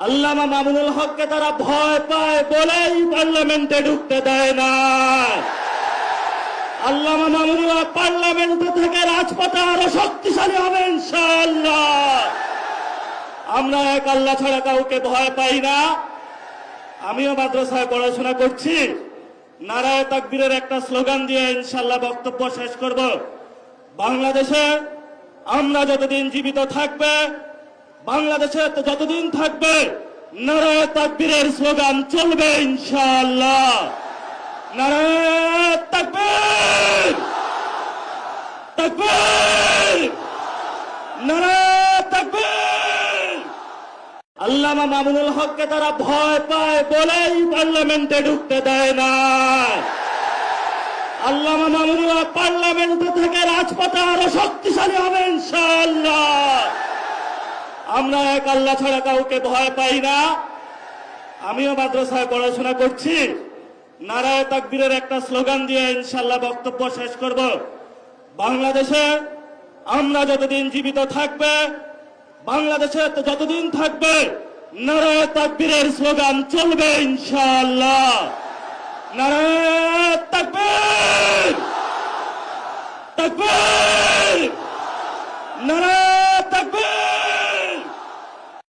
আল্লামা মামুনুল হককে তারা ভয় পায় বলেই পার্লামেন্টে ঢুকতে দেয় না। আল্লামা মামুনুল হক পার্লামেন্ট থেকে রাজপথে আরো শক্তিশালী হবে ইনশাআল্লাহ। আমরা এক আল্লাহ ছাড়া কাউকে ভয় পাই না। আমিও মাদ্রাসায় পড়াশোনা করছি। নারায়ে তাকবীরের একটা স্লোগান দিয়ে ইনশাআল্লাহ বক্তব্য শেষ করব। বাংলাদেশে আমরা যতদিন জীবিত থাকবে, বাংলাদেশে যতদিন থাকবে, নারায়ে তাকবীরের স্লোগান চলবে ইনশাআল্লাহ। নারায়ে তাকবীর, তাকবীর, নারায়ে তাকবীর। আল্লামা মামুনুল হককে তারা ভয় পায় বলেই পার্লামেন্টে ঢুকতে দেয় না। আল্লামা মামুনুল হক পার্লামেন্ট থেকে রাজপথে আরো শক্তিশালী হবে ইনশাআল্লাহ। আমরা এক আল্লাহ ছাড়া কাউকে ভয় পাই না। আমিও মাদ্রাসায় পড়াশোনা করছি। নারায়ে তাকবীরের একটা স্লোগান দিয়ে ইনশাআল্লাহ বক্তব্য শেষ করব। বাংলাদেশে আমরা যতদিন জীবিত থাকবে, বাংলাদেশে যতদিন থাকবে, নারায়ে তাকবীরের স্লোগান চলবে ইনশাআল্লাহ। নারায়ে তাকবীর।